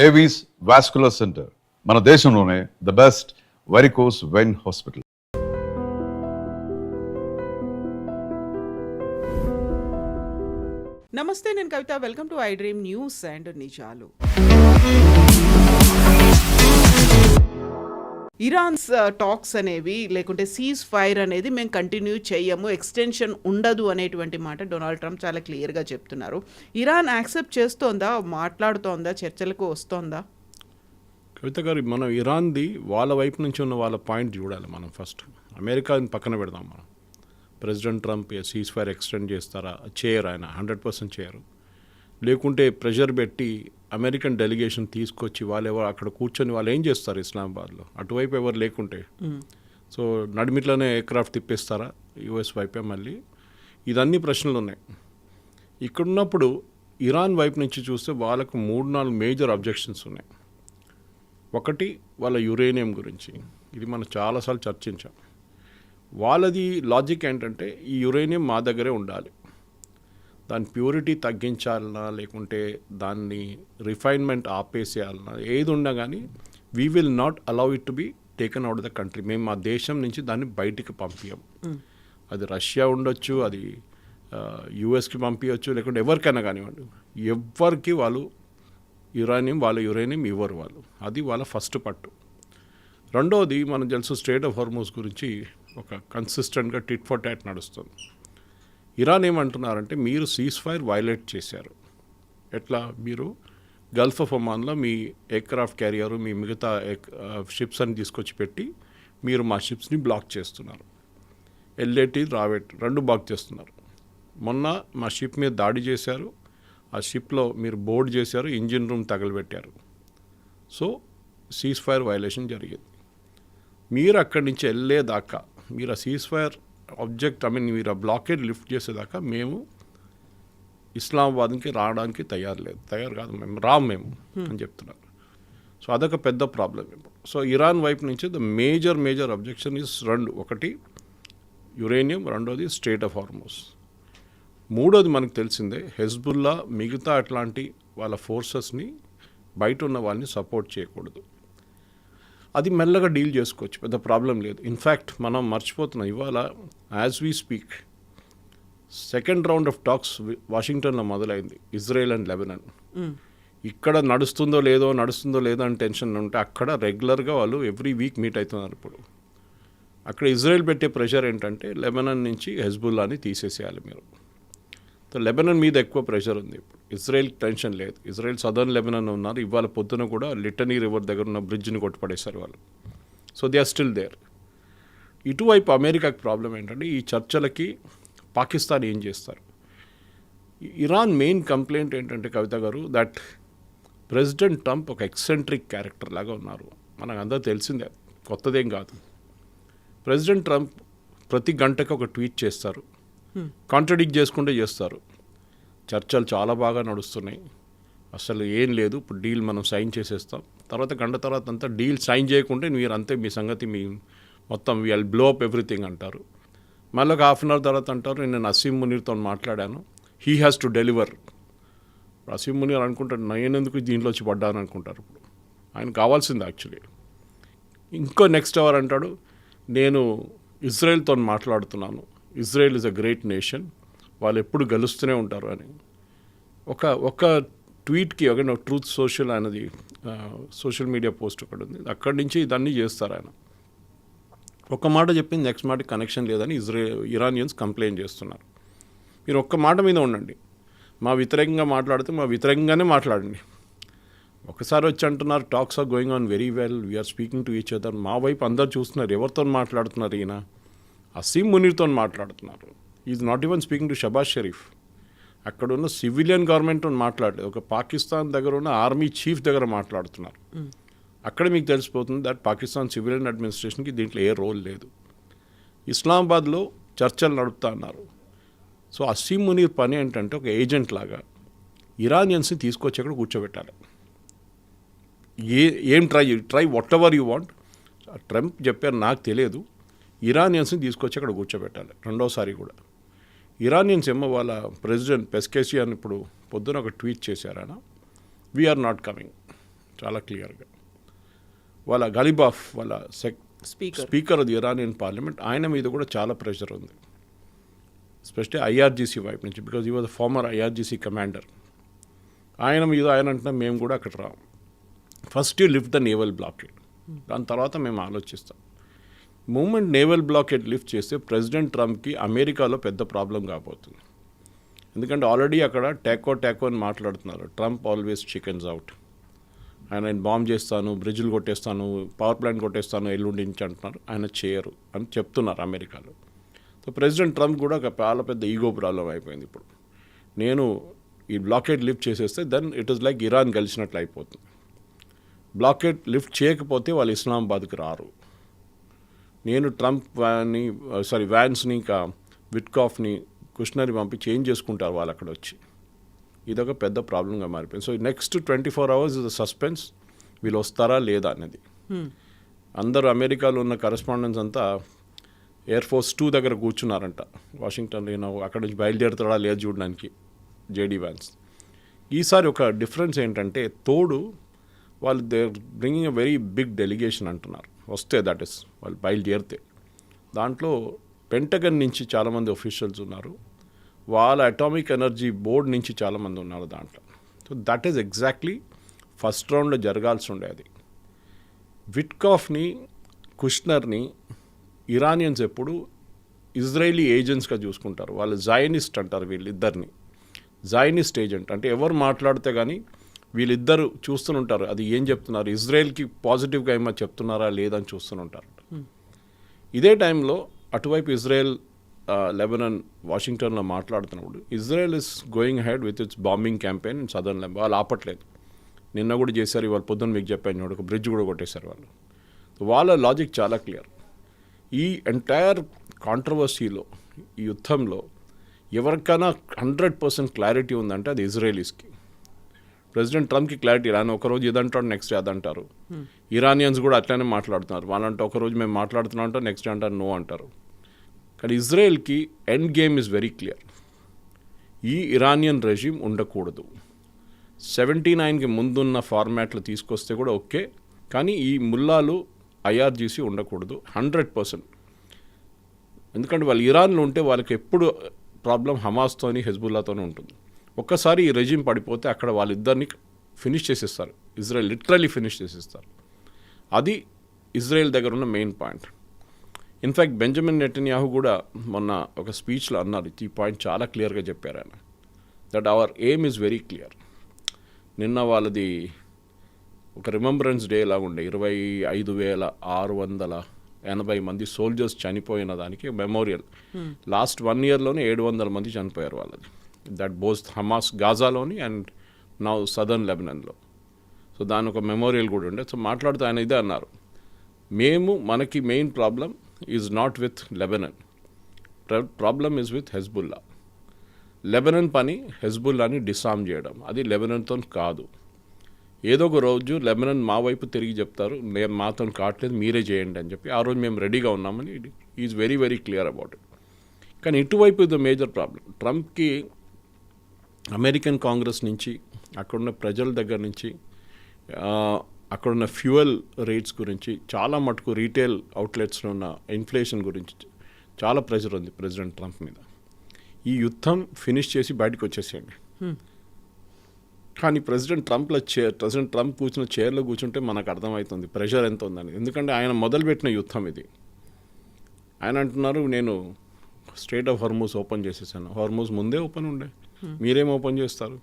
Avis vascular centre మన దేశంలోనే the best varicose vein hospital. నమస్తే, నేను Kavitha. Welcome to I dream news and నిజాలు. ఇరాన్స్ టాక్స్ అనేవి లేకుంటే సీజ్ ఫైర్ అనేది మేము కంటిన్యూ చేయము, ఎక్స్టెన్షన్ ఉండదు అనేటువంటి మాట డొనాల్డ్ ట్రంప్ చాలా క్లియర్గా చెప్తున్నారు. ఇరాన్ యాక్సెప్ట్ చేస్తోందా, మాట్లాడుతోందా, చర్చలకు వస్తోందా? కవిత గారు, మనం ఇరాన్ది వాళ్ళ వైపు నుంచి ఉన్న వాళ్ళ పాయింట్ చూడాలి. మనం ఫస్ట్ అమెరికాని పక్కన పెడదాం. మనం president Trump cease fire extend చేస్తారా? చేయరు. ఆయన 100% చేయరు. లేకుంటే ప్రెషర్ పెట్టి అమెరికన్ డెలిగేషన్ తీసుకొచ్చి వాళ్ళెవరు అక్కడ కూర్చొని వాళ్ళు ఏం చేస్తారు ఇస్లామాబాద్లో? అటువైపు ఎవరు లేకుంటే సో నడిమిట్లోనే ఎయిర్క్రాఫ్ట్ తిప్పేస్తారా యుఎస్ వైపే? మళ్ళీ ఇదన్నీ ప్రశ్నలు ఉన్నాయి. ఇక్కడున్నప్పుడు ఇరాన్ వైపు నుంచి చూస్తే వాళ్ళకు 3-4 మేజర్ అబ్జెక్షన్స్ ఉన్నాయి. ఒకటి, వాళ్ళ యురేనియం గురించి. ఇది మనం చాలాసార్లు చర్చించాం. వాళ్ళది లాజిక్ ఏంటంటే ఈ యురేనియం మా దగ్గరే ఉండాలి, దాని ప్యూరిటీ తగ్గించాలన్నా లేకుంటే దాన్ని రిఫైన్మెంట్ ఆపేసేయాలన్నా ఏది ఉన్నా కానీ we will not allow it to be taken out the country. మేము మా దేశం నుంచి దాన్ని బయటికి పంపించాం. అది రష్యా ఉండొచ్చు, అది యుఎస్కి పంపించవచ్చు, లేకుంటే ఎవరికైనా కానివ్వండి. ఎవరికి వాళ్ళు వాళ్ళ యురేనియం ఇవ్వరు వాళ్ళు. అది వాళ్ళ ఫస్ట్ పట్టు. రెండోది, మనం తెలుసు స్ట్రెయిట్ ఆఫ్ హార్మోజ్ గురించి ఒక కన్సిస్టెంట్గా టిట్ ఫర్ టాట్ నడుస్తుంది. ఇరాన్ ఏమంటున్నారంటే మీరు సీజ్ ఫైర్ వైలేట్ చేశారు. ఎట్లా? మీరు గల్ఫ్ ఆఫ్ ఒమాన్లో మీ ఎయిర్క్రాఫ్ట్ క్యారియరు, మీ మిగతా షిప్స్ అని తీసుకొచ్చి పెట్టి మీరు మా షిప్స్ని బ్లాక్ చేస్తున్నారు. ఎల్ఏటి రావెట్ 2 బ్లాక్ చేస్తున్నారు. మొన్న మా షిప్ మీద దాడి చేశారు. ఆ షిప్లో మీరు బోర్డ్ చేశారు, ఇంజిన్ రూమ్ తగలబెట్టారు. సో సీజ్ ఫైర్ వైలేషన్ జరిగింది. మీరు అక్కడి నుంచి వెళ్ళేదాకా, మీరు ఆ సీజ్ ఫైర్ మీరు ఆ బ్లాకేడ్ లిఫ్ట్ చేసేదాకా మేము ఇస్లామాబాద్కి రావడానికి తయారు కాదు, మేము అని చెప్తున్నారు. సో అదొక పెద్ద ప్రాబ్లం ఇప్పుడు. సో ఇరాన్ వైపు నుంచి ద మేజర్ అబ్జెక్షన్ ఇస్ 2. ఒకటి యురేనియం, రెండోది స్ట్రెయిట్ ఆఫ్ హార్మోజ్. మూడోది మనకు తెలిసిందే, హెజ్బుల్లా మిగతా అట్లాంటి వాళ్ళ ఫోర్సెస్ని బయట ఉన్న వాళ్ళని సపోర్ట్ చేయకూడదు. అది మెల్లగా డీల్ చేసుకోవచ్చు, పెద్ద ప్రాబ్లం లేదు. ఇన్ఫ్యాక్ట్ మనం మర్చిపోతున్నాం, ఇవాళ as we speak 2nd round of talks వాషింగ్టన్లో మొదలైంది, ఇజ్రాయెల్ అండ్ లెబనాన్. ఇక్కడ నడుస్తుందో లేదో అని టెన్షన్ ఉంటే అక్కడ రెగ్యులర్గా వాళ్ళు ఎవ్రీ వీక్ మీట్ అవుతున్నారు. ఇప్పుడు అక్కడ ఇజ్రాయెల్ పెట్టే ప్రెషర్ ఏంటంటే లెబనాన్ నుంచి హెజ్బుల్లాని తీసేసేయాలి మీరు. లెబనాన్ మీద ఎక్కువ ప్రెషర్ ఉంది ఇప్పుడు. ఇజ్రాయెల్ టెన్షన్ లేదు. ఇజ్రాయెల్ సదర్న్ లెబనాన్ ఉన్నారు. ఇవాళ పొద్దున కూడా లిటనీ రివర్ దగ్గర ఉన్న బ్రిడ్జ్ని కొట్టుపడేశారు వాళ్ళు. So they are still there. ఇటువైపు అమెరికాకి ప్రాబ్లం ఏంటంటే ఈ చర్చలకి పాకిస్తాన్ ఏం చేస్తారు? ఇరాన్ మెయిన్ కంప్లైంట్ ఏంటంటే కవిత గారు, దట్ ప్రెసిడెంట్ ట్రంప్ ఒక ఎక్సెంట్రిక్ క్యారెక్టర్ లాగా ఉన్నారు. మనకు అందరూ తెలిసిందే, కొత్తదేం కాదు. ప్రెసిడెంట్ ట్రంప్ ప్రతి గంటకి ఒక ట్వీట్ చేస్తారు, కాంట్రడిక్ట్ చేసుకుంటే చేస్తారు. చర్చలు చాలా బాగా నడుస్తున్నాయి, అసలు ఏం లేదు, ఇప్పుడు డీల్ మనం సైన్ చేసేస్తాం. గంట తర్వాత అంతా డీల్ సైన్ చేయకుంటే మీరు అంతే, మీ సంగతి మీ మొత్తం విల్ బ్లో అప్ ఎవ్రీథింగ్ అంటారు. మళ్ళీ ఒక హాఫ్ అన్ అవర్ తర్వాత అంటారు, నేను అసీం మునీర్తో మాట్లాడాను, he has to deliver. Asim Munir అనుకుంటాడు, నేనెందుకు దీంట్లో వచ్చి పడ్డాను అనుకుంటారు. ఇప్పుడు ఆయన కావాల్సింది యాక్చువల్లీ. ఇంకో నెక్స్ట్ అవర్ అంటాడు, నేను ఇజ్రాయెల్తో మాట్లాడుతున్నాను, Israel is a great nation, వాళ్ళు ఎప్పుడు గెలుస్తూనే ఉంటారు అని. ఒక ట్వీట్కి ఒక ట్రూత్ సోషల్ అనేది సోషల్ మీడియా పోస్ట్ ఒకటి ఉంది, అక్కడి నుంచి ఇదన్నీ చేస్తారు ఆయన. ఒక మాట చెప్పింది నెక్స్ట్ మాట కనెక్షన్ లేదని ఇరానియన్స్ కంప్లైంట్ చేస్తున్నారు. మీరు ఒక్క మాట మీద ఉండండి, మా వ్యతిరేకంగా మాట్లాడితే మా వ్యతిరేకంగానే మాట్లాడండి. ఒకసారి వచ్చి అంటున్నారు talks are going on very well, we're speaking to each other. మా వైపు అందరు చూస్తున్నారు, ఎవరితో మాట్లాడుతున్నారు ఈయన? అసీం మునీర్తో మాట్లాడుతున్నారు. Is not even speaking to Shahbaz Sharif. అక్కడ ఉన్న సివిలియన్ గవర్నమెంట్తో మాట్లాడలేదు, ఒక పాకిస్తాన్ దగ్గర ఉన్న ఆర్మీ చీఫ్ దగ్గర మాట్లాడుతున్నారు. అక్కడ మీకు తెలిసిపోతుంది దట్ పాకిస్తాన్ సివిలియన్ అడ్మినిస్ట్రేషన్కి దీంట్లో ఏ రోల్ లేదు. ఇస్లామాబాద్లో చర్చలు నడుపుతా అన్నారు. సో అసీం మునీర్ పని ఏంటంటే ఒక ఏజెంట్ లాగా ఇరానియన్స్ని తీసుకొచ్చి అక్కడ కూర్చోబెట్టాలి. ఏం try what ever you want. Trump చెప్పారు నాకు తెలియదు, ఇరానియన్స్ని తీసుకొచ్చి అక్కడ కూర్చోబెట్టాలి. రెండోసారి కూడా ఇరానియన్స్ ఏమో వాళ్ళ ప్రెసిడెంట్ పెస్కేషియన్ ఇప్పుడు పొద్దున ఒక ట్వీట్ చేశారు, ఆయన వీఆర్ నాట్ కమింగ్, చాలా క్లియర్గా. వాళ్ళ గలిబాఫ్ వాళ్ళ స్పీకర్ అది ఇరానియన్ పార్లమెంట్, ఆయన మీద కూడా చాలా ప్రెషర్ ఉంది, ఎస్పెషల్లీ ఐఆర్జీసీ వైపు నుంచి, బికాజ్ ఈ వాజ్ ఫార్మర్ ఐఆర్జీసీ కమాండర్. ఆయన మీద ఆయన అంటున్నా మేము కూడా అక్కడ రాము, first you lift the naval blockade, దాని తర్వాత మేము ఆలోచిస్తాం. మూమెంట్ నేవల్ బ్లాకేడ్ లిఫ్ట్ చేస్తే ప్రెసిడెంట్ ట్రంప్కి అమెరికాలో పెద్ద ప్రాబ్లం కాబోతుంది. ఎందుకంటే ఆల్రెడీ అక్కడ టాకో అని మాట్లాడుతున్నారు. ట్రంప్ ఆల్వేస్ చికెన్స్ అవుట్, ఆయన బాంబ్ చేస్తాను, బ్రిడ్జ్లు కొట్టేస్తాను, పవర్ ప్లాంట్ కొట్టేస్తాను ఎల్లుండి నుంచి అంటున్నారు. ఆయన చేయరు అని చెప్తున్నారు అమెరికాలో. సో ప్రెసిడెంట్ ట్రంప్ కూడా ఒక చాలా పెద్ద ఈగో ప్రాబ్లం అయిపోయింది. ఇప్పుడు నేను ఈ బ్లాకేడ్ లిఫ్ట్ చేసేస్తే then it is like Iran గెలిచినట్లు అయిపోతుంది. బ్లాకేడ్ లిఫ్ట్ చేయకపోతే వాళ్ళు ఇస్లామాబాద్కి రారు. నేను ట్రంప్ వ్యాన్స్ని ఇంకా విట్కాఫ్ని కుష్నర్ని పంపి చేంజ్ చేసుకుంటారు వాళ్ళు అక్కడ వచ్చి. ఇదొక పెద్ద ప్రాబ్లంగా మారిపోయింది. So next 24 hours is suspense, వీళ్ళు వస్తారా లేదా అనేది. అందరూ అమెరికాలో ఉన్న కరెస్పాండెంట్స్ అంతా ఎయిర్ ఫోర్స్ 2 దగ్గర కూర్చున్నారంట వాషింగ్టన్లో. అక్కడ నుంచి బయలుదేరుతాడా లేదు చూడడానికి జేడీ వ్యాన్స్. ఈసారి ఒక డిఫరెన్స్ ఏంటంటే తోడు వాళ్ళు they bringing a very big delegation అంటున్నారు. వస్తే దట్ ఇస్ వాళ్ళు బయలుదేరితే దాంట్లో పెంటగన్ నుంచి చాలామంది ఒఫీషియల్స్ ఉన్నారు, వాళ్ళ అటామిక్ ఎనర్జీ బోర్డ్ నుంచి చాలామంది ఉన్నారు దాంట్లో. So that is exactly first రౌండ్లో జరగాల్సి ఉండేది. విట్కాఫ్ని కుష్నర్ని ఇరానియన్స్ ఎప్పుడు ఇజ్రాయేలీ ఏజెంట్స్గా చూసుకుంటారు. వాళ్ళు జైనిస్ట్ అంటారు వీళ్ళిద్దరిని. జైనిస్ట్ ఏజెంట్ అంటే ఎవరు మాట్లాడితే కానీ వీళ్ళిద్దరు చూస్తూనుంటారు అది ఏం చెప్తున్నారు, ఇజ్రాయెల్కి పాజిటివ్గా ఏమో చెప్తున్నారా లేదని చూస్తూనుంటారు. ఇదే టైంలో అటువైపు ఇజ్రాయెల్ లెబనాన్ వాషింగ్టన్లో మాట్లాడుతున్నప్పుడు Israel is going head with its bombing campaign in southern Lebanon. వాళ్ళు ఆపట్లేదు, నిన్న కూడా చేశారు, ఇవాళ పొద్దున్న మీకు చెప్పాను ఒక బ్రిడ్జ్ కూడా కొట్టేశారు వాళ్ళు. వాళ్ళ లాజిక్ చాలా క్లియర్. ఈ ఎంటైర్ కాంట్రవర్సీలో ఈ యుద్ధంలో ఎవరికైనా 100% క్లారిటీ ఉందంటే అది ఇజ్రాయలీస్కి. ప్రెసిడెంట్ ట్రంప్కి క్లారిటీ రాని ఒకరోజు ఇదంటాడు, నెక్స్ట్ అదంటారు. ఇరానియన్స్ కూడా అట్లనే మాట్లాడుతున్నారు. వాళ్ళంటే ఒకరోజు మేము మాట్లాడుతున్నాం అంటే నెక్స్ట్ అంటారు నో అంటారు. కానీ ఇజ్రాయెల్కి end game is very clear. ఈ ఇరానియన్ రెజిమ్ ఉండకూడదు. 79కి ముందున్న ఫార్మాట్లు తీసుకొస్తే కూడా ఓకే, కానీ ఈ ముల్లాలు ఐఆర్జీసీ ఉండకూడదు 100%. ఎందుకంటే వాళ్ళు ఇరాన్లో ఉంటే వాళ్ళకి ఎప్పుడు ప్రాబ్లం హమాస్తోని హెజ్బుల్లాతోనే ఉంటుంది. ఒక్కసారి ఈ రెజిమ్ పడిపోతే అక్కడ వాళ్ళిద్దరిని ఫినిష్ చేసేస్తారు, ఇజ్రాయెల్ లిటరలీ ఫినిష్ చేసేస్తారు. అది ఇజ్రాయెల్ దగ్గర ఉన్న main point. In fact Benjamin Netanyahu కూడా మొన్న ఒక స్పీచ్లో అన్నారు, ఈ పాయింట్ చాలా క్లియర్గా చెప్పారు ఆయన, that hour aim is very clear. నిన్న వాళ్ళది ఒక రిమెంబరెన్స్ డే లాగా ఉండే, 25,680 మంది సోల్జర్స్ చనిపోయిన దానికి మెమోరియల్. లాస్ట్ 1 yearలోనే 700 మంది చనిపోయారు వాళ్ళది. దట్ బోత్ హమాస్ గాజాలోని అండ్ నౌ సదర్న్ లెబనాన్లో. సో దాని ఒక మెమోరియల్ కూడా ఉండే. సో మాట్లాడుతూ ఆయన ఇదే అన్నారు, మనకి main problem is not with Lebanon, problem is with Hezbollah. Lebanon పని హెజ్బుల్లాని డిసామ్ చేయడం, అది లెబనాన్తో కాదు. ఏదో ఒక రోజు లెబనాన్ మా వైపు తిరిగి చెప్తారు, మేము మాతో కావట్లేదు మీరే చేయండి అని చెప్పి, ఆ రోజు మేము రెడీగా ఉన్నామని is very very clear about it. కానీ ఇటువైపు ఇది మేజర్ ప్రాబ్లం. ట్రంప్కి అమెరికన్ కాంగ్రెస్ నుంచి, అక్కడున్న ప్రజల దగ్గర నుంచి, అక్కడున్న ఫ్యూయల్ రేట్స్ గురించి, చాలా మటుకు రీటైల్ అవుట్లెట్స్లో ఉన్న ఇన్ఫ్లేషన్ గురించి చాలా ప్రెషర్ ఉంది ప్రెసిడెంట్ ట్రంప్ మీద. ఈ యుద్ధం ఫినిష్ చేసి బయటకు వచ్చేసేయండి. కానీ ప్రెసిడెంట్ ట్రంప్ కూర్చున్న చైర్లో కూర్చుంటే మనకు అర్థమవుతుంది ప్రెషర్ ఎంత ఉందని. ఎందుకంటే ఆయన మొదలుపెట్టిన యుద్ధం ఇది. ఆయన అంటున్నారు, నేను స్ట్రైట్ ఆఫ్ హార్మూజ్ ఓపెన్ చేసేసాను. హార్మూజ్ ముందే ఓపెన్ ఉండే, మీరేం ఓపెన్ చేస్తారు?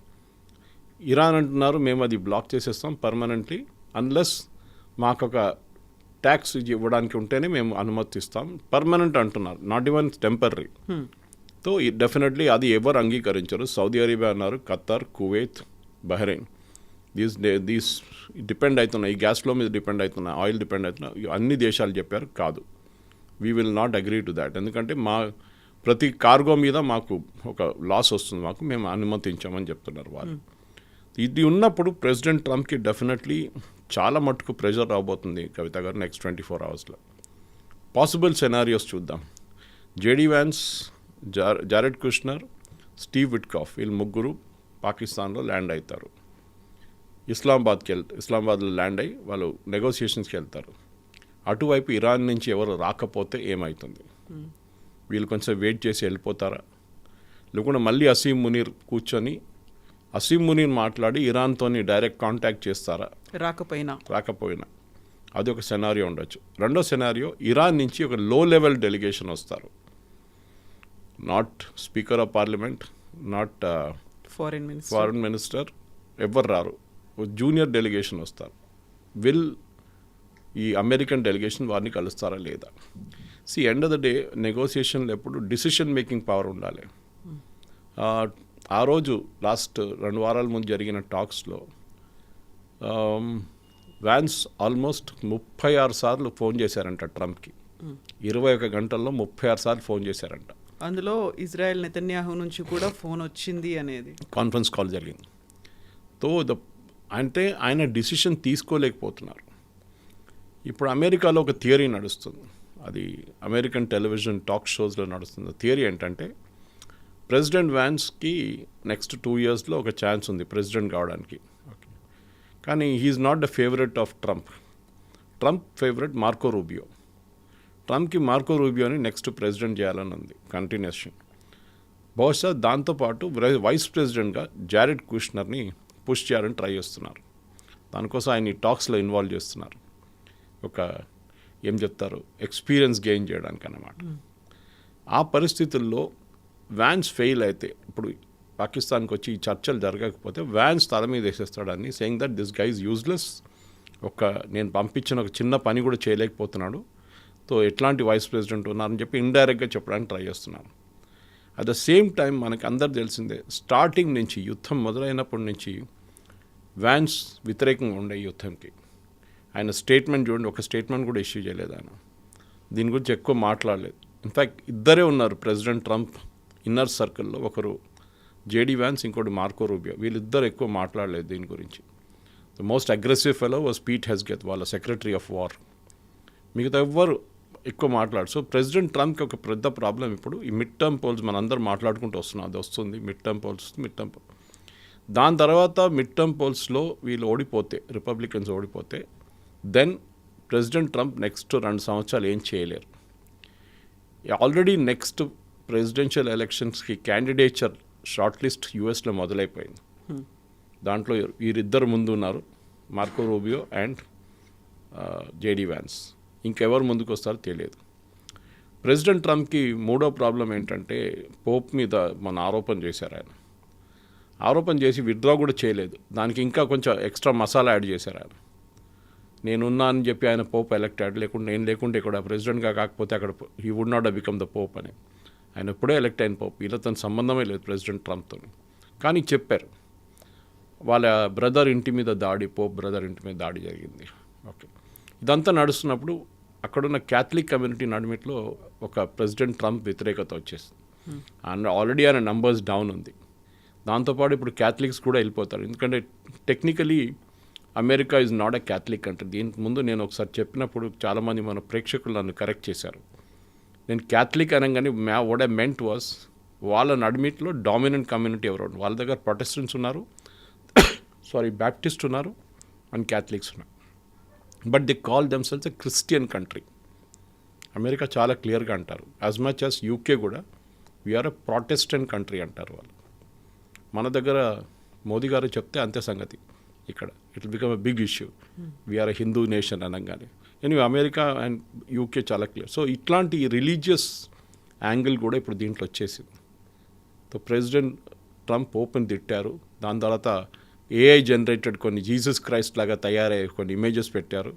ఇరాన్ అంటున్నారు, మేము అది బ్లాక్ చేసేస్తాం పర్మనెంట్లీ, అన్లెస్ మాకు ఒక ట్యాక్స్ ఇవ్వడానికి ఉంటేనే మేము అనుమతిస్తాం. పర్మనెంట్ అంటున్నారు, not even temporary. So definitely అది ఎవరు అంగీకరించరు. సౌదీ అరేబియా అన్నారు, Qatar, Kuwait, Bahrain, these depend అవుతున్నాయి, ఈ గ్యాస్ ఫ్లో మీద డిపెండ్ అవుతున్నాయి, ఆయిల్ డిపెండ్ అవుతున్నాయి. అన్ని దేశాలు చెప్పారు కాదు, we will not agree to that. ఎందుకంటే మా ప్రతి కార్గో మీద మాకు ఒక లాస్ వస్తుంది, మేము అనుమతించామని చెప్తున్నారు వాళ్ళు. ఇది ఉన్నప్పుడు ప్రెసిడెంట్ ట్రంప్కి డెఫినెట్లీ చాలా మట్టుకు ప్రెషర్ రాబోతుంది కవిత గారు నెక్స్ట్ 24 hours. పాసిబుల్ సెనారియోస్ చూద్దాం. JD Vance, Jared Kushner, Steve Witkoff, వీళ్ళు ముగ్గురు పాకిస్తాన్లో ల్యాండ్ అవుతారు. ఇస్లామాబాద్లో ల్యాండ్ అయ్యి వాళ్ళు నెగోసియేషన్స్కి వెళ్తారు. అటువైపు ఇరాన్ నుంచి ఎవరు రాకపోతే ఏమవుతుంది? వీళ్ళు కొంచెం వెయిట్ చేసి వెళ్ళిపోతారా? లేకుండా మళ్ళీ అసీం మునీర్ కూర్చొని అసీం మునీర్ మాట్లాడి ఇరాన్తోని డైరెక్ట్ కాంటాక్ట్ చేస్తారా? రాకపోయినా అది ఒక సెనారియో ఉండొచ్చు. రెండో సెనారియో, ఇరాన్ నుంచి ఒక లో లెవెల్ డెలిగేషన్ వస్తారు. Not speaker of parliament, not foreign minister, ఎవరు రారు. జూనియర్ డెలిగేషన్ వస్తారు. ఈ అమెరికన్ డెలిగేషన్ వారిని కలుస్తారా లేదా? ఎండ్ ఆఫ్ ద డే నెగోసియేషన్లో ఎప్పుడు డిసిషన్ మేకింగ్ పవర్ ఉండాలి. ఆ రోజు లాస్ట్ 2 వారాల ముందు జరిగిన టాక్స్లో వ్యాన్స్ ఆల్మోస్ట్ 36 సార్లు ఫోన్ చేశారంట ట్రంప్కి. 21 గంటల్లో 36 సార్లు ఫోన్ చేశారంట. అందులో ఇజ్రాయెల్ నెతన్యాహు నుంచి కూడా ఫోన్ వచ్చింది అనేది కాన్ఫరెన్స్ కాల్ జరిగింది. అంటే ఆయన డిసిషన్ తీసుకోలేకపోతున్నారు. ఇప్పుడు అమెరికాలో ఒక థియరీ నడుస్తుంది, అది అమెరికన్ టెలివిజన్ టాక్ షోస్లో నడుస్తుంది. థియరీ ఏంటంటే ప్రెసిడెంట్ వ్యాన్స్కి నెక్స్ట్ 2 yearsలో ఒక ఛాన్స్ ఉంది ప్రెసిడెంట్ కావడానికి. కానీ he's not the favourite of Trump. Trump favourite Marco Rubio. ట్రంప్కి మార్కో రూబియోని నెక్స్ట్ ప్రెసిడెంట్ చేయాలని ఉంది కంటిన్యూషన్. బహుశా దాంతోపాటు వైస్ ప్రెసిడెంట్గా జారెడ్ కుష్నర్ని పుష్ చేయాలని ట్రై చేస్తున్నారు. దానికోసం ఆయన టాక్స్లో ఇన్వాల్వ్ చేస్తున్నారు. ఒక ఏం చెప్తారు, ఎక్స్పీరియన్స్ గెయిన్ చేయడానికి అన్నమాట. ఆ పరిస్థితుల్లో వ్యాన్స్ ఫెయిల్ అయితే, ఇప్పుడు పాకిస్తాన్కి వచ్చి ఈ చర్చలు జరగకపోతే వ్యాన్స్ తల మీద వేసేస్తాడని, saying that this guy is useless. నేను పంపించిన ఒక చిన్న పని కూడా చేయలేకపోతున్నాడు, ఎట్లాంటి వైస్ ప్రెసిడెంట్ ఉన్నారని చెప్పి ఇండైరెక్ట్గా చెప్పడానికి ట్రై చేస్తున్నాను. అట్ ద సేమ్ టైం మనకి అందరు తెలిసిందే, స్టార్టింగ్ నుంచి యుద్ధం మొదలైనప్పటి నుంచి వ్యాన్స్ వ్యతిరేకంగా ఉండే యుద్ధంకి. ఆయన స్టేట్మెంట్ చూడండి, ఒక స్టేట్మెంట్ కూడా ఇష్యూ చేయలేదు ఆయన. దీని గురించి ఎక్కువ మాట్లాడలేదు. ఇన్ఫ్యాక్ట్ ఇద్దరే ఉన్నారు ప్రెసిడెంట్ ట్రంప్ ఇన్నర్ సర్కిల్లో, ఒకరు జేడీ వ్యాన్స్, ఇంకోటి మార్కో రూబియో. వీళ్ళిద్దరు ఎక్కువ మాట్లాడలేదు దీని గురించి. The most aggressive fellow was Pete హెస్గెత్, వాళ్ళ సెక్రటరీ ఆఫ్ వార్. మిగతా ఎవ్వరు ఎక్కువ మాట్లాడు. సో ప్రెసిడెంట్ ట్రంప్కి ఒక పెద్ద ప్రాబ్లం ఇప్పుడు ఈ మిడ్ టర్మ్ పోల్స్. మనందరూ మాట్లాడుకుంటూ వస్తున్నాం, అది వస్తుంది మిడ్ టర్మ్ పోల్స్. దాని తర్వాత మిడ్ టర్మ్ పోల్స్లో వీళ్ళు ఓడిపోతే, రిపబ్లికన్స్ ఓడిపోతే, దెన్ ప్రెసిడెంట్ ట్రంప్ నెక్స్ట్ 2 సంవత్సరాలు ఏం చేయలేరు. ఆల్రెడీ నెక్స్ట్ ప్రెసిడెన్షియల్ ఎలక్షన్స్కి క్యాండిడేచర్ షార్ట్ లిస్ట్ యూఎస్లో మొదలైపోయింది. దాంట్లో వీరిద్దరు ముందు ఉన్నారు, Marco Rubio and JD Vance. ఇంకెవరు ముందుకు వస్తారో తెలియదు. ప్రెసిడెంట్ ట్రంప్కి మూడో ప్రాబ్లం ఏంటంటే, పోప్ మీద మన ఆరోపణ చేశారు. ఆయన ఆరోపణ చేసి విత్డ్రా కూడా చేయలేదు. దానికి ఇంకా కొంచెం ఎక్స్ట్రా మసాలా యాడ్ చేశారు. ఆయన నేనున్నా అని చెప్పి ఆయన పోప్ ఎలక్ట్ అయ్యాడు. నేను లేకుంటే ఇక్కడ ప్రెసిడెంట్గా కాకపోతే అక్కడ he would not become the pope అని. ఆయన ఎప్పుడే ఎలక్ట్ అయిన పోప్. వీళ్ళతో సంబంధమే లేదు ప్రెసిడెంట్ ట్రంప్తో. కానీ చెప్పారు వాళ్ళ బ్రదర్ ఇంటి మీద దాడి, పోప్ బ్రదర్ ఇంటి మీద దాడి జరిగింది. ఓకే, ఇదంతా నడుస్తున్నప్పుడు అక్కడున్న క్యాథలిక్ కమ్యూనిటీ నడిమిట్లో ఒక ప్రెసిడెంట్ ట్రంప్ వ్యతిరేకత వచ్చేసింది. అండ్ ఆల్రెడీ ఆయన నంబర్స్ డౌన్ ఉంది. దాంతోపాటు ఇప్పుడు క్యాథలిక్స్ కూడా వెళ్ళిపోతారు. ఎందుకంటే technically America is not a Catholic country. దీనికి ముందు నేను ఒకసారి చెప్పినప్పుడు చాలామంది మన ప్రేక్షకులు నన్ను కరెక్ట్ చేశారు. నేను క్యాథలిక్ అనగానే వాట్ ఐ మెంట్ వాస్, వాళ్ళ నడిమిట్లో డామినెంట్ కమ్యూనిటీ ఎవరు, వాళ్ళ దగ్గర ప్రొటెస్టెంట్స్ ఉన్నారు, బ్యాప్టిస్ట్ ఉన్నారు అండ్ క్యాథలిక్స్ ఉన్నారు. But they call themselves a Christian country. America చాలా క్లియర్గా అంటారు, యాజ్ మచ్ యాజ్ యూకే కూడా వీఆర్ ఎ ప్రొటెస్టెంట్ కంట్రీ అంటారు వాళ్ళు. మన దగ్గర మోదీ గారు చెప్తే అంతే సంగతి. ఇక్కడ it will become a big issue, we're a Hindu nation అనగానే. ఎనివే అమెరికా అండ్ యూకే చాలా క్లియర్. సో ఇట్లాంటి రిలీజియస్ యాంగిల్ కూడా ఇప్పుడు దీంట్లో వచ్చేసింది. సో ప్రెసిడెంట్ ట్రంప్ ఓపెన్ తిట్టారు. దాని తర్వాత ఏఐ జనరేటెడ్ కొన్ని జీసస్ క్రైస్ట్ లాగా తయారయ్యే కొన్ని ఇమేజెస్ పెట్టారు.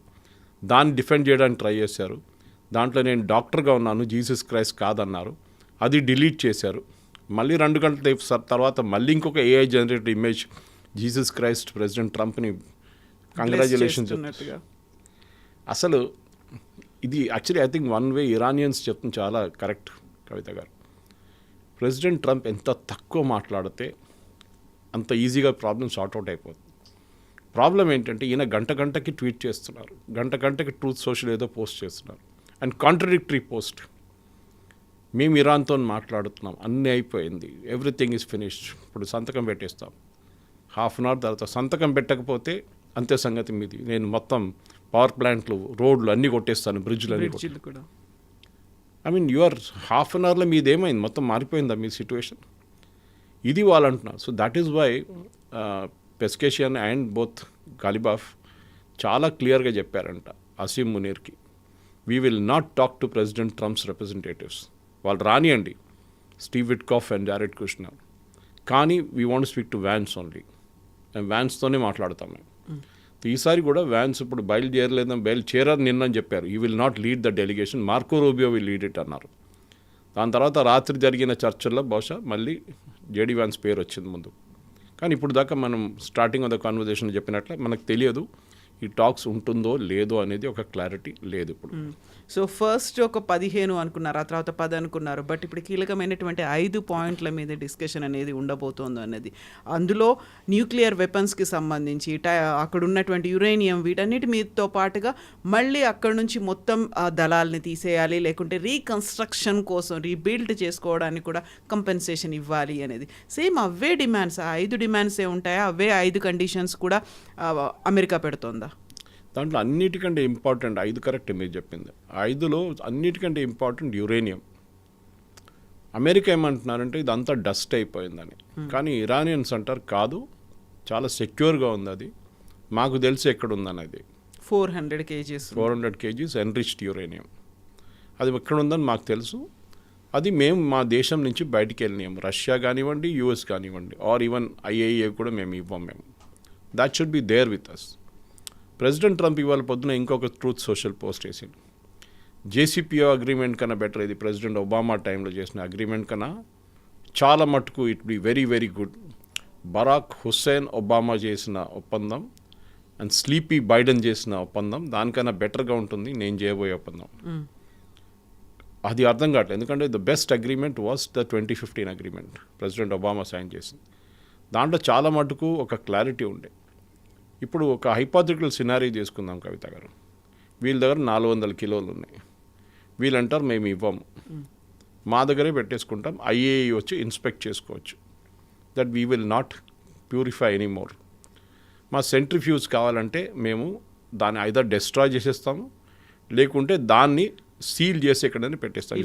దాన్ని డిఫెండ్ చేయడానికి ట్రై చేశారు. దాంట్లో నేను డాక్టర్గా ఉన్నాను, జీసస్ క్రైస్ట్ కాదన్నారు. అది డిలీట్ చేశారు. మళ్ళీ 2 గంటల తర్వాత మళ్ళీ ఇంకొక AI generated image Jesus Christ president ట్రంప్ని కంగ్రాచులేషన్స్ చెప్తున్నట్టుగా. అసలు ఇది actually I think one way Iranians చెప్తుంది చాలా కరెక్ట్ కవిత గారు. ప్రెసిడెంట్ ట్రంప్ ఎంత తక్కువ మాట్లాడితే అంత ఈజీగా ప్రాబ్లం సార్ట్అవుట్ అయిపోతుంది. ప్రాబ్లం ఏంటంటే ఈయన గంటకి ట్వీట్ చేస్తున్నారు, గంటకి ట్రూత్ సోషల్ ఏదో పోస్ట్ చేస్తున్నారు అండ్ కాంట్రడిక్టరీ పోస్ట్. మేము ఇరాన్తో మాట్లాడుతున్నాం, అన్నీ అయిపోయింది, ఎవ్రీథింగ్ ఈజ్ ఫినిష్డ్, ఇప్పుడు సంతకం పెట్టేస్తాం. హాఫ్ అన్ అవర్ తర్వాత సంతకం పెట్టకపోతే అంతే సంగతి మీది, నేను మొత్తం పవర్ ప్లాంట్లు, రోడ్లు అన్నీ కొట్టేస్తాను, బ్రిడ్జ్లు అన్నీ బ్రిడ్జిలు కూడా. I mean you're half an అవర్లో మీది ఏమైంది, మొత్తం మారిపోయిందా మీ సిచ్యువేషన్? ఇది వాళ్ళు అంటున్నారు. So that is why Pezeshkian and both Ghalibaf చాలా క్లియర్గా చెప్పారంట అసీం మునీర్కి, we will not talk to president Trump's representatives. వాళ్ళు రానియండి, Steve Witkoff and Jared Kushner, కానీ we want speak to Vance only. మేము వ్యాన్స్తోనే మాట్లాడతాం మేము. ఈసారి కూడా వ్యాన్స్ ఇప్పుడు బయలుదేరని నిన్నని చెప్పారు, you will not lead the delegation, Marco Rubio will lead it అన్నారు. దాని తర్వాత రాత్రి జరిగిన చర్చల్లో బహుశా మళ్ళీ జేడీ వ్యాన్స్ పేరు వచ్చింది ముందు. కానీ ఇప్పుడు దాకా మనం స్టార్టింగ్ ఆఫ్ ద కాన్వర్జేషన్ చెప్పినట్లే మనకు తెలియదు ఈ టాక్స్ ఉంటుందో లేదో అనేది ఒక క్లారిటీ లేదు ఇప్పుడు. సో ఫస్ట్ ఒక 15 అనుకున్నారు, ఆ తర్వాత 10 అనుకున్నారు, బట్ ఇప్పుడు కీలకమైనటువంటి 5 పాయింట్ల మీద డిస్కషన్ అనేది ఉండబోతోంది అనేది. అందులో న్యూక్లియర్ వెపన్స్కి సంబంధించి అక్కడ ఉన్నటువంటి యురేనియం వీటన్నిటి మీతో పాటుగా మళ్ళీ అక్కడ నుంచి మొత్తం దళాలని తీసేయాలి, లేకుంటే రీకన్స్ట్రక్షన్ కోసం రీబిల్డ్ చేసుకోవడానికి కూడా కంపెన్సేషన్ ఇవ్వాలి అనేది. సేమ్ అవే డిమాండ్స్, ఆ 5 డిమాండ్సే ఉంటాయా? అవే 5 కండిషన్స్ కూడా అమెరికా పెడుతోందా? దాంట్లో అన్నిటికంటే ఇంపార్టెంట్ 5 కరెక్ట్ మీరు చెప్పింది. 5లో అన్నిటికంటే ఇంపార్టెంట్ యురేనియం. అమెరికా ఏమంటున్నారంటే ఇదంతా డస్ట్ అయిపోయిందని, కానీ ఇరానియన్స్ అంటారు కాదు, చాలా సెక్యూర్గా ఉంది అది, మాకు తెలిసి ఎక్కడ ఉందనేది. 400 kgs ఎన్రిచ్డ్ యురేనియం, అది ఎక్కడ ఉందని మాకు తెలుసు. అది మేము మా దేశం నుంచి బయటికి వెళ్ళినాము, రష్యా కానివ్వండి, యూఎస్ కానివ్వండి, ఆర్ ఈవెన్ ఐఏఏ కూడా మేము ఇవ్వం. మేము that should be there with us. President Trump ఇవాళ పొద్దున ఇంకొక ట్రూత్ సోషల్ పోస్ట్ వేసింది, జేసీపీఓ అగ్రిమెంట్ కన్నా బెటర్, ఇది ప్రెసిడెంట్ ఒబామా టైంలో చేసిన అగ్రిమెంట్ కన్నా చాలా మటుకు it be very very good. Barack Hussein Obama చేసిన ఒప్పందం అండ్ స్లీపీ బైడెన్ చేసిన ఒప్పందం దానికన్నా బెటర్గా ఉంటుంది నేను చేయబోయే ఒప్పందం. అది అర్థం కావట్లేదు, ఎందుకంటే the best agreement was the 2015 agreement President Obama sign చేసింది. దాంట్లో చాలా మటుకు ఒక క్లారిటీ ఉండే. ఇప్పుడు ఒక హైపోథెటికల్ సినారియో చేసుకుందాం కవిత గారు, వీళ్ళ దగ్గర 400 కిలోలు ఉన్నాయి, వీళ్ళంటారు మేము ఇవ్వము, మా దగ్గరే పెట్టేసుకుంటాం, ఐఏఈ వచ్చి ఇన్స్పెక్ట్ చేసుకోవచ్చు, that we will not purify any more. మా సెంట్రిఫ్యూజ్ కావాలంటే మేము దాన్ని ఐదర్ డెస్ట్రాయ్ చేసేస్తాము, లేకుంటే దాన్ని సీల్ చేసి ఎక్కడైనా పెట్టేస్తాం.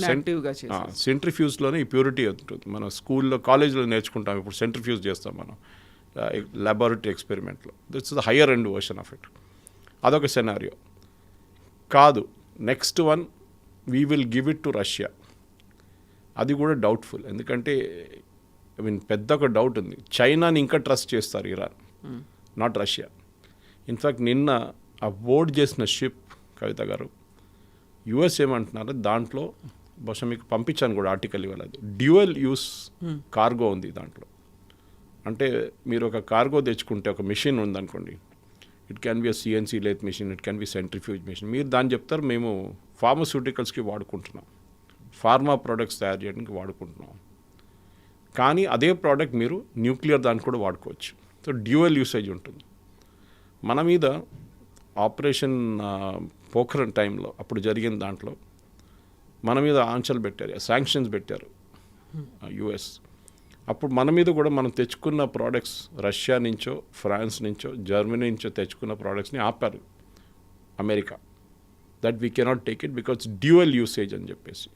సెంట్రిఫ్యూజ్లోనే ఈ ప్యూరిటీ ఉంటుంది. మన స్కూల్లో కాలేజీలో నేర్చుకుంటాం, ఇప్పుడు సెంట్రిఫ్యూజ్ చేస్తాం మనం లాబొరేటరీ ఎక్స్పెరిమెంట్లో. That's the higher end version of it. అదొక సెనారియో. కాదు, next one we will give it to Russia. అది కూడా డౌట్ఫుల్, ఎందుకంటే ఐ మీన్ పెద్ద ఒక డౌట్ ఉంది, చైనాని ఇంకా ట్రస్ట్ చేస్తారు ఇరాన్, నాట్ రష్యా. ఇన్ఫ్యాక్ట్ నిన్న ఆ బోర్డ్ చేసిన షిప్ కవిత గారు యుఎస్ ఏమంటున్నారు, దాంట్లో బహుశా మీకు పంపించాను కూడా ఆర్టికల్ ఇవాళ, డ్యూయల్ యూస్ కార్గో ఉంది దాంట్లో. అంటే మీరు ఒక కార్గో తెచ్చుకుంటే, ఒక మిషన్ ఉందనుకోండి, it can be a CNC lathe machine, it can be centrifuge machine. మీరు దాన్ని చెప్తారు మేము ఫార్మస్యూటికల్స్కి వాడుకుంటున్నాం, ఫార్మా ప్రోడక్ట్స్ తయారు చేయడానికి వాడుకుంటున్నాం, కానీ అదే ప్రోడక్ట్ మీరు న్యూక్లియర్ దానికి కూడా వాడుకోవచ్చు. సో డ్యూయల్ యూసేజ్ ఉంటుంది. మన మీద ఆపరేషన్ పోఖరణ్ టైంలో అప్పుడు జరిగిన దాంట్లో మన మీద ఆంక్షలు పెట్టారు, శాంక్షన్స్ పెట్టారు యుఎస్. అప్పుడు మన మీద కూడా మనం తెచ్చుకున్న ప్రోడక్ట్స్ రష్యా నుంచో, ఫ్రాన్స్ నుంచో, జర్మనీ నుంచో తెచ్చుకున్న ప్రోడక్ట్స్ని ఆపారు America, that we cannot take it because dual usage అని చెప్పేసి.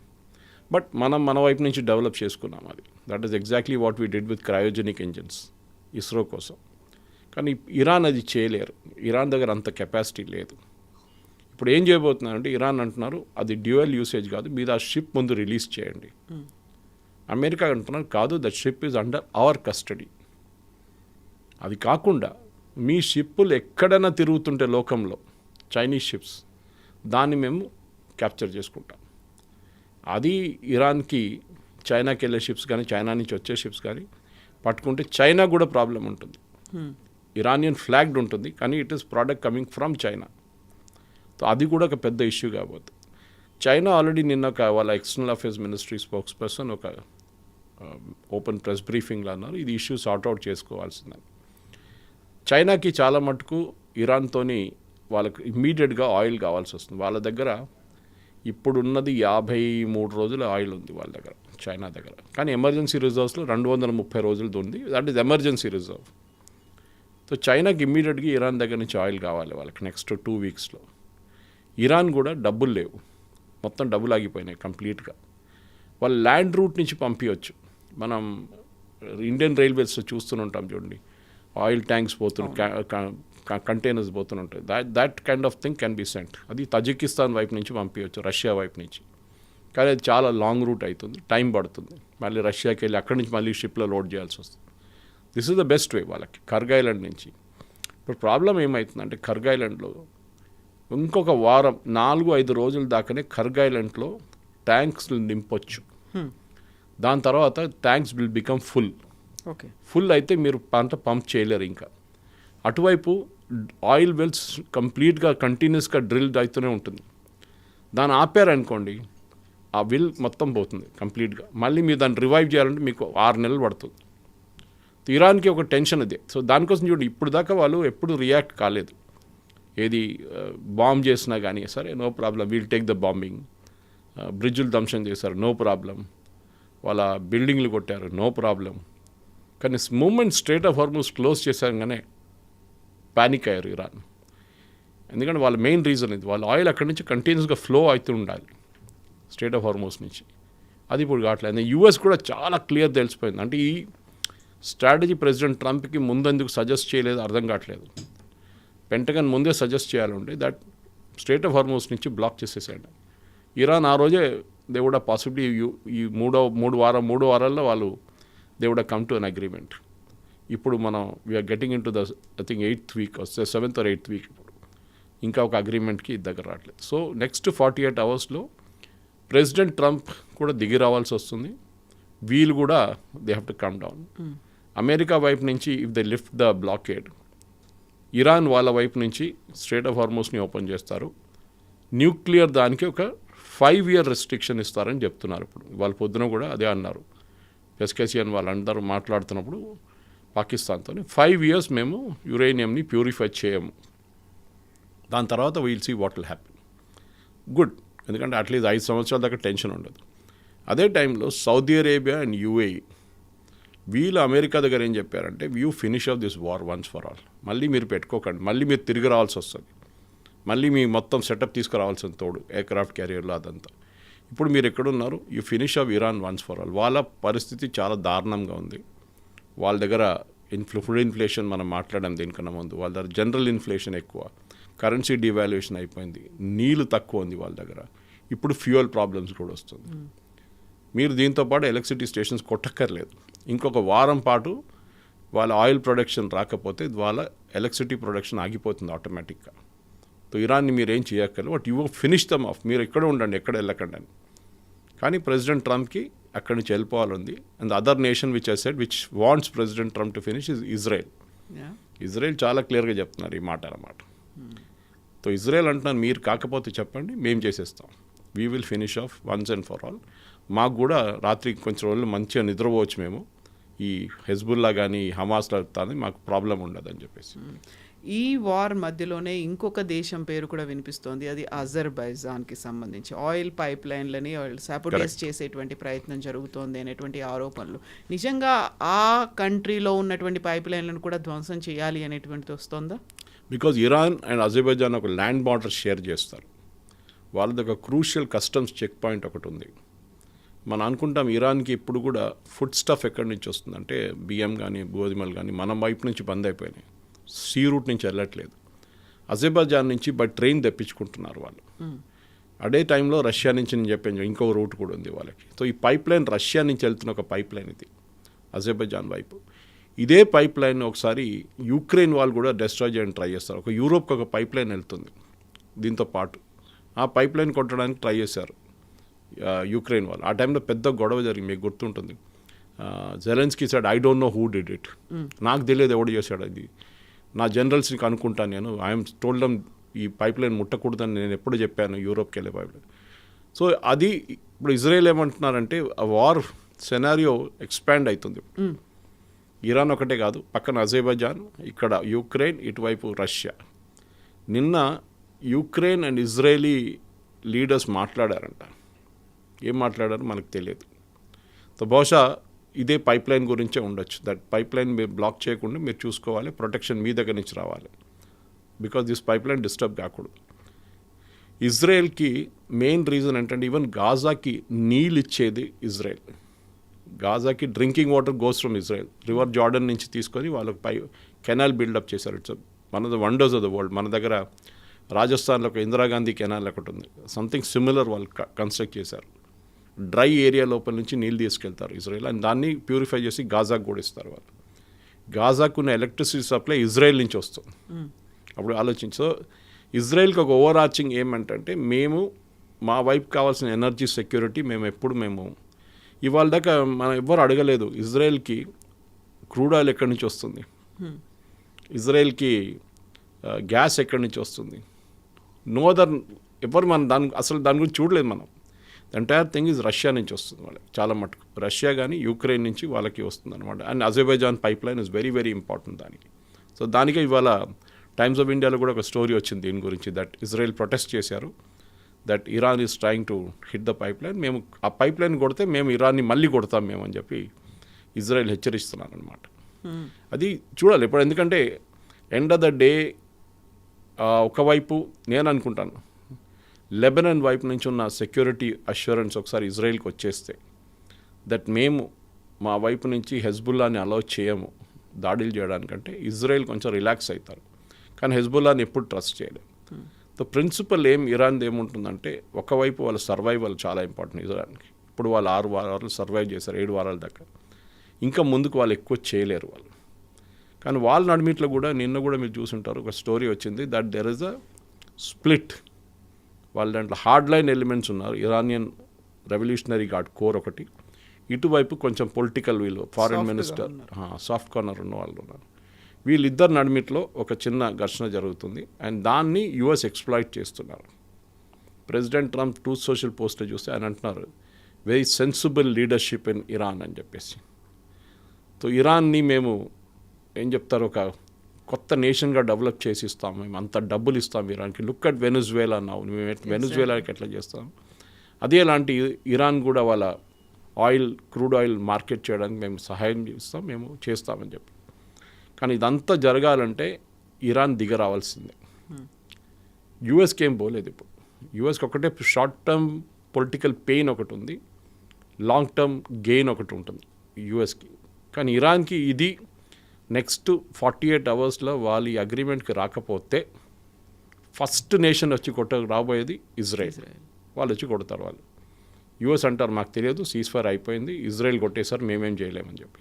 బట్ మనం మన వైపు నుంచి డెవలప్ చేసుకున్నాం అది. That is exactly what we did with cryogenic engines ISRO కోసం. కానీ ఇరాన్ అది చేయలేరు, ఇరాన్ దగ్గర అంత కెపాసిటీ లేదు. ఇప్పుడు ఏం చేయబోతున్నారంటే ఇరాన్ అంటున్నారు అది డ్యూయల్ యూసేజ్ కాదు, మీరు ఆ షిప్ ముందు రిలీజ్ చేయండి. అమెరికా అంటున్నారు కాదు, that ship is under hour custody. అది కాకుండా మీ షిప్పులు ఎక్కడైనా తిరుగుతుంటే లోకంలో చైనీస్ షిప్స్, దాన్ని మేము క్యాప్చర్ చేసుకుంటాం. అది ఇరాన్కి చైనాకి వెళ్ళే షిప్స్ కానీ, చైనా నుంచి వచ్చే షిప్స్ కానీ పట్టుకుంటే చైనా కూడా ప్రాబ్లం ఉంటుంది. ఇరానియన్ ఫ్లాగ్డ్ ఉంటుంది, కానీ it is product coming from China. So అది కూడా ఒక పెద్ద ఇష్యూ కాబోతుంది. చైనా ఆల్రెడీ నిన్న వాళ్ళ external affairs ministry spokes person ఒక ఓపెన్ ప్రెస్ బ్రీఫింగ్లో అన్నారు, ఇది ఇష్యూ సార్ట్అవుట్ చేసుకోవాల్సిందని. చైనాకి చాలా మటుకు ఇరాన్తోని వాళ్ళకి ఇమ్మీడియట్గా ఆయిల్ కావాల్సి వస్తుంది. వాళ్ళ దగ్గర ఇప్పుడున్నది 53 రోజుల ఆయిల్ ఉంది వాళ్ళ దగ్గర, చైనా దగ్గర. కానీ ఎమర్జెన్సీ రిజర్వ్స్లో 230 రోజులది ఉంది, that is emergency reserve. So చైనాకి ఇమ్మీడియట్గా ఇరాన్ దగ్గర నుంచి ఆయిల్ కావాలి వాళ్ళకి నెక్స్ట్ 2 వీక్స్లో. ఇరాన్ కూడా డబ్బులు లేవు, మొత్తం డబ్బులు ఆగిపోయినాయి కంప్లీట్గా. వాళ్ళు ల్యాండ్ రూట్ నుంచి పంపించవచ్చు. మనం ఇండియన్ రైల్వేస్లో చూస్తుంటాం చూడండి, ఆయిల్ ట్యాంక్స్ కంటైనర్స్ పోతుంటాయి. That kind of thing can be sent. అది తజికిస్తాన్ వైపు నుంచి పంపించవచ్చు, రష్యా వైపు నుంచి. కానీ అది చాలా లాంగ్ రూట్ అవుతుంది, టైం పడుతుంది. మళ్ళీ రష్యాకి వెళ్ళి అక్కడి నుంచి మళ్ళీ షిప్లో లోడ్ చేయాల్సి వస్తుంది. This is the best way వాళ్ళకి కర్గ్ ఐలాండ్ నుంచి. ఇప్పుడు ప్రాబ్లం ఏమవుతుందంటే కర్గ్ ఐలాండ్లో ఇంకొక వారం 4-5 రోజుల దాకానే కర్గ్ ఐలాండ్లో ట్యాంక్స్ నింపొచ్చు. దాని తర్వాత tanks will become full. Okay, full అయితే మీరు పంప్ చేయలేరు. ఇంకా అటువైపు ఆయిల్ వెల్స్ కంప్లీట్గా కంటిన్యూస్గా డ్రిల్ అవుతూనే ఉంటుంది. దాన్ని ఆపారనుకోండి, ఆ విల్ మొత్తం పోతుంది కంప్లీట్గా. మళ్ళీ మీరు దాన్ని రివైవ్ చేయాలంటే మీకు 6 నెలలు పడుతుంది. ఇరాన్కి ఒక టెన్షన్ అదే. సో దానికోసం చూడండి, ఇప్పుడు దాకా వాళ్ళు ఎప్పుడు రియాక్ట్ కాలేదు. ఏది బాంబ్ చేసినా కానీ సరే no problem, we'll take the bombing. బ్రిడ్జులు ధ్వంసం చేశారు, నో ప్రాబ్లం. వాళ్ళ బిల్డింగ్లు కొట్టారు, నో ప్రాబ్లం. కానీ moment strait of Hormuz close చేశాగానే పానిక్ అయ్యారు ఇరాన్. ఎందుకంటే వాళ్ళ మెయిన్ రీజన్ ఇది, వాళ్ళ ఆయిల్ అక్కడి నుంచి కంటిన్యూస్గా ఫ్లో అవుతూ ఉండాలి స్ట్రైట్ ఆఫ్ హార్మూజ్ నుంచి. అది ఇప్పుడు కావట్లేదు. యూఎస్ కూడా చాలా క్లియర్ తెలిసిపోయింది. అంటే ఈ స్ట్రాటజీ ప్రెసిడెంట్ ట్రంప్కి ముందెందుకు సజెస్ట్ చేయలేదు అర్థం కావట్లేదు. పెంటగన్ ముందే సజెస్ట్ చేయాలంటే దట్ స్ట్రైట్ ఆఫ్ హార్మూజ్ నుంచి బ్లాక్ చేసేసాడు. ఇరాన్ ఆ రోజే దే వుడ్ పాసిబిలీ ఈ మూడు వారాల్లో వాళ్ళు they would come to an agreement. ఇప్పుడు మనం we're getting into the I think 8th week, 7th or 8th week. ఇప్పుడు ఇంకా ఒక అగ్రిమెంట్కి దగ్గర రావట్లేదు. సో నెక్స్ట్ 48 అవర్స్లో ప్రెసిడెంట్ ట్రంప్ కూడా దిగి రావాల్సి వస్తుంది. వీళ్ళు కూడా they have to come down. America వైపు నుంచి if they lift the blockade, Iran వాళ్ళ వైపు నుంచి స్ట్రైట్ ఆఫ్ హార్మూజ్ని ఓపెన్ చేస్తారు. న్యూక్లియర్ దానికి ఒక 5 year రెస్ట్రిక్షన్ ఇస్తారని చెప్తున్నారు. ఇప్పుడు వాళ్ళ పొద్దున కూడా అదే అన్నారు. పెస్కేసియన్ వాళ్ళందరూ మాట్లాడుతున్నప్పుడు పాకిస్తాన్తో 5 years మేము యురేనియంని ప్యూరిఫై చేయము, దాని తర్వాత we'll see what will happen. Good, ఎందుకంటే అట్లీస్ట్ 5 సంవత్సరాల దాకా టెన్షన్ ఉండదు. అదే టైంలో సౌదీ అరేబియా అండ్ యుఏఈ వీళ్ళు అమెరికా దగ్గర ఏం చెప్పారంటే, you finish off this war once for all. మళ్ళీ మీరు పెట్టుకోకండి, మళ్ళీ మీరు తిరిగి రావాల్సి వస్తుంది, మళ్ళీ మీ మొత్తం సెటప్ తీసుకురావాల్సిన తోడు ఎయిర్క్రాఫ్ట్ క్యారియర్లో అదంతా. ఇప్పుడు మీరు ఎక్కడున్నారు, you finish of Iran once for all. వాళ్ళ పరిస్థితి చాలా దారుణంగా ఉంది. వాళ్ళ దగ్గర ఫుడ్ ఇన్ఫ్లేషన్ మనం మాట్లాడాం దీనికన్నా ముందు, వాళ్ళ దగ్గర జనరల్ ఇన్ఫ్లేషన్ ఎక్కువ, కరెన్సీ డివాల్యుయేషన్ అయిపోయింది, నీళ్ళు తక్కువ ఉంది వాళ్ళ దగ్గర. ఇప్పుడు ఫ్యూయల్ ప్రాబ్లమ్స్ కూడా వస్తుంది. మీరు దీంతోపాటు ఎలక్ట్రిసిటీ స్టేషన్స్ కొట్టక్కర్లేదు. ఇంకొక వారం పాటు వాళ్ళ ఆయిల్ ప్రొడక్షన్ రాకపోతే వాళ్ళ ఎలక్ట్రిసిటీ ప్రొడక్షన్ ఆగిపోతుంది ఆటోమేటిక్గా. సో ఇరాన్ని మీరు ఏం చేయక్కర్లేదు, but you finish them off, మీరు ఎక్కడ ఉండండి, ఎక్కడ వెళ్ళకండి అని. కానీ ప్రెసిడెంట్ ట్రంప్కి అక్కడి నుంచి వెళ్ళిపోవాలంది. And other nation which I said which wants president Trump to finish is Israel. Israel చాలా క్లియర్గా చెప్తున్నారు ఈ మాట అన్నమాట. సో ఇజ్రాయెల్ అంటున్నారు, మీరు కాకపోతే చెప్పండి, మేము చేసేస్తాం, we will finish off once and for all. మాకు కూడా రాత్రి కొంచెం రోజులు మంచిగా నిద్రపోవచ్చు, మేము ఈ హెజ్బుల్లా కానీ హమాస్లా కానీ మాకు ప్రాబ్లం ఉండదని చెప్పేసి. ఈ వార్ మధ్యలోనే ఇంకొక దేశం పేరు కూడా వినిపిస్తోంది, అది అజర్బైజాన్కి సంబంధించి ఆయిల్ పైప్ లైన్లని సాబోటేజ్ చేసేటువంటి ప్రయత్నం జరుగుతోంది అనేటువంటి ఆరోపణలు. నిజంగా ఆ కంట్రీలో ఉన్నటువంటి పైప్ లైన్లను కూడా ధ్వంసం చేయాలి అనేటువంటిది వస్తుందా? బికాజ్ ఇరాన్ అండ్ అజర్బైజాన్ ఒక ల్యాండ్ బార్డర్ షేర్ చేస్తారు. వాళ్ళది ఒక క్రూషియల్ కస్టమ్స్ చెక్ పాయింట్ ఒకటి ఉంది. మనం అనుకుంటాం ఇరాన్కి ఇప్పుడు కూడా ఫుడ్ స్టఫ్ ఎక్కడి నుంచి వస్తుందంటే బియ్యం కానీ గోధుమలు కానీ మన వైపు నుంచి బంద్ అయిపోయినాయి, సీ రూట్ నుంచి వెళ్ళట్లేదు. అజర్బైజాన్ నుంచి బై ట్రైన్ తెప్పించుకుంటున్నారు వాళ్ళు. అదే టైంలో రష్యా నుంచి నేను చెప్పాను ఇంకో రూట్ కూడా ఉంది వాళ్ళకి. సో ఈ పైప్ లైన్ రష్యా నుంచి వెళ్తున్న ఒక పైప్ లైన్ ఇది అజర్బైజాన్ వైపు. ఇదే పైప్ లైన్ ఒకసారి యుక్రెయిన్ వాళ్ళు కూడా డిస్ట్రాయ్ చేయడానికి ట్రై చేస్తారు. ఒక యూరోప్కి ఒక పైప్ లైన్ వెళ్తుంది దీంతో పాటు, ఆ పైప్ లైన్ కొట్టడానికి ట్రై చేశారు యుక్రెయిన్ వాళ్ళు. ఆ టైంలో పెద్ద గొడవ జరిగింది, మీకు గుర్తుంటుంది. Zelensky side I don't know who did it, నాకు తెలియదు ఎవడు చేశాడు అది, నా జనరల్స్ని కనుక్కుంటాను నేను, ఐఎమ్ టోల్డ్ ఈ పైప్ లైన్ ముట్టకూడదని నేను ఎప్పుడు చెప్పాను యూరోప్కి వెళ్ళే పైప్ లైన్. సో అది ఇప్పుడు ఇజ్రాయెల్ ఏమంటున్నారంటే ఆ వార్ సెనారియో ఎక్స్పాండ్ అవుతుంది. ఇరాన్ ఒకటే కాదు, పక్కన అజర్బైజాన్, ఇక్కడ యుక్రెయిన్, ఇటువైపు రష్యా. నిన్న యుక్రెయిన్ అండ్ ఇజ్రాయేలీ లీడర్స్ మాట్లాడారంట. ఏం మాట్లాడారో మనకు తెలియదు. సో బహుశా ఇదే పైప్ లైన్ గురించే ఉండొచ్చు. దట్ పైప్ లైన్ మీరు బ్లాక్ చేయకుండా మీరు చూసుకోవాలి, ప్రొటెక్షన్ మీ దగ్గర నుంచి రావాలి, because this pipe line disturb కాకూడదు. ఇజ్రాయెల్కి మెయిన్ రీజన్ ఏంటంటే ఈవెన్ గాజాకి నీళ్ళు ఇచ్చేది Israel. గాజాకి drinking water goes from Israel. River Jordan నుంచి తీసుకొని వాళ్ళకి కెనాల్ బిల్డప్ చేశారు. It's one of the wonders of the world. మన దగ్గర రాజస్థాన్లో ఒక ఇందిరాగాంధీ కెనాల్ ఒకటి ఉంది, సంథింగ్ సిమిలర్ వాళ్ళు కన్స్ట్రక్ట్ చేశారు. డ్రై ఏరియా లోపల నుంచి నీళ్ళు తీసుకెళ్తారు ఇజ్రాయెల్, అండ్ దాన్ని ప్యూరిఫై చేసి గాజాకు కూడా ఇస్తారు వాళ్ళు. గాజాకున్న ఎలక్ట్రిసిటీ సప్లై ఇజ్రాయెల్ నుంచి వస్తుంది. అప్పుడు ఆలోచించి, సో ఇజ్రాయెల్కి ఒక ఓవర్ ఆర్చింగ్ ఏమంటే మేము మా వైపు కావాల్సిన ఎనర్జీ సెక్యూరిటీ మేము ఇవాళ దాకా మనం ఎవ్వరు అడగలేదు ఇజ్రాయెల్కి క్రూడ్ ఆయిల్ ఎక్కడి నుంచి వస్తుంది, ఇజ్రాయెల్కి గ్యాస్ ఎక్కడి నుంచి వస్తుంది. నో అదర్ ఎవరు మనం దాని గురించి చూడలేదు. మనం ఎంటైర్ థింగ్ ఈజ్ రష్యా నుంచి వస్తుంది వాళ్ళకి చాలా మటుకు. రష్యా కానీ యుక్రెయిన్ నుంచి వాళ్ళకి వస్తుంది అనమాట. And Azerbaijan pipe line is very very important దానికి. సో దానికే ఇవాళ టైమ్స్ ఆఫ్ ఇండియాలో కూడా ఒక స్టోరీ వచ్చింది దీని గురించి, దట్ ఇజ్రాయెల్ ప్రొటెస్ట్ చేశారు, that Iran is trying to hit the pipe line, మేము ఆ పైప్ లైన్ కొడితే మేము ఇరాన్ని మళ్ళీ కొడతాం మేము అని చెప్పి ఇజ్రాయెల్ హెచ్చరిస్తున్నారు అనమాట. అది చూడాలి ఇప్పుడు, ఎందుకంటే ఎండ్ ఆఫ్ ద డే ఒకవైపు నేను అనుకుంటాను లెబనాన్ వైపు నుంచి ఉన్న సెక్యూరిటీ అష్యూరెన్స్ ఒకసారి ఇజ్రాయెల్కి వచ్చేస్తే, దట్ మేము మా వైపు నుంచి హెజ్బుల్లాని అలౌ చేయము దాడులు చేయడానికంటే ఇజ్రాయెల్ కొంచెం రిలాక్స్ అవుతారు. కానీ హెజ్బుల్లాని ఎప్పుడు ట్రస్ట్ చేయలేము. ద ప్రిన్సిపల్ ఇరాన్ది ఏముంటుందంటే, ఒకవైపు వాళ్ళ సర్వైవల్ చాలా ఇంపార్టెంట్ ఇజ్రాయెల్కి. ఇప్పుడు వాళ్ళు 6 వారాలు సర్వైవ్ చేశారు, 7 వారాల దాకా. ఇంకా ముందుకు వాళ్ళు ఎక్కువ చేయలేరు వాళ్ళు. కానీ వాళ్ళ నడిమిట్లో కూడా నిన్న కూడా మీరు చూసుంటారు, ఒక స్టోరీ వచ్చింది that there is a split. వాళ్ళ దాంట్లో హార్డ్ లైన్ ఎలిమెంట్స్ ఉన్నారు, ఇరానియన్ రెవల్యూషనరీ గార్డ్ కోర్ ఒకటి, ఇటువైపు కొంచెం పొలిటికల్ వీళ్ళు ఫారెన్ మినిస్టర్ సాఫ్ట్ కార్నర్ ఉన్న వాళ్ళు ఉన్నారు. వీళ్ళిద్దరు నడిమిట్లో ఒక చిన్న ఘర్షణ జరుగుతుంది, అండ్ దాన్ని యుఎస్ ఎక్స్ప్లాయిట్ చేస్తున్నారు. ప్రెసిడెంట్ ట్రంప్ ట్రూత్ సోషల్ పోస్ట్లో చూస్తే ఆయన అంటున్నారు very sensible leadership in Iran అని చెప్పేసి. సో ఇరాన్ని మేము ఏం చెప్తారు, ఒక కొత్త నేషన్గా డెవలప్ చేసి ఇస్తాం, మేము అంత డబ్బులు ఇస్తాం ఇరాన్కి. లుక్ అట్ వెనుజువేలా అన్నావు, మేము వెనుజువేలాకి ఎట్లా చేస్తాం, అదే లాంటి ఇరాన్ కూడా వాళ్ళ క్రూడ్ ఆయిల్ మార్కెట్ చేయడానికి మేము సహాయం చేస్తాం, మేము చేస్తామని చెప్పి. కానీ ఇదంతా జరగాలంటే ఇరాన్ దిగ రావాల్సిందే. యూఎస్కి ఏం పోలేదు ఇప్పుడు. యూఎస్కి ఒకటే షార్ట్ టర్మ్ పొలిటికల్ పెయిన్ ఒకటి ఉంది, లాంగ్ టర్మ్ గెయిన్ ఒకటి ఉంటుంది యూఎస్కి. కానీ ఇరాన్కి ఇది నెక్స్ట్ 48 అవర్స్లో వాళ్ళు ఈ అగ్రిమెంట్కి రాకపోతే ఫస్ట్ నేషన్ వచ్చి రాబోయేది ఇజ్రాయెల్. వాళ్ళు వచ్చి కొడతారు. వాళ్ళు యూఎస్ అంటారు మాకు తెలియదు, సీజ్ ఫైర్ అయిపోయింది, ఇజ్రాయెల్ కొట్టేశారు, మేమేం చేయలేమని చెప్పి.